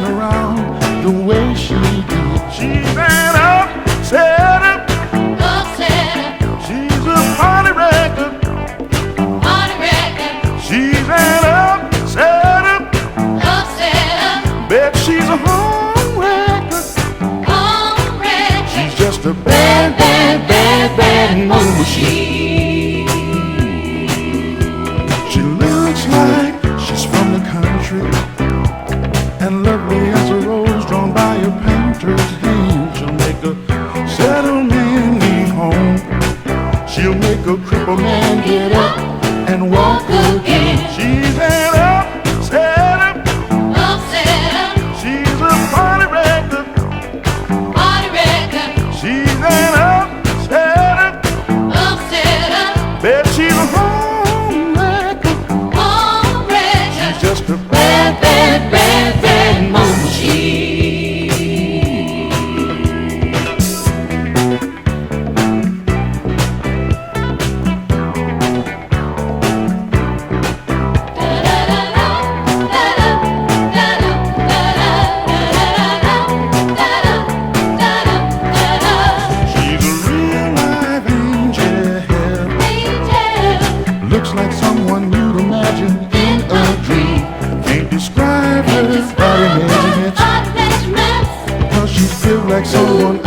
around the way she did. She's an upsetter. She's a party wrecker. She's an upsetter. Bet she's a home wrecker. She's just a bad, bad, bad, bad moon machine. She looks like she's from the country, and lovely as a rose drawn by a painter's hand. She'll make a settled man leave home. She'll make a crippled man get up and walk again. She's an upsetter. She's a party wrecker. She's an upsetter. Bet she's a home wrecker. She's just a bad, bad, bad, bad moon machine. Looks like someone you'd imagine in a dream. Can't describe her body measurements, 'cause she feels like someone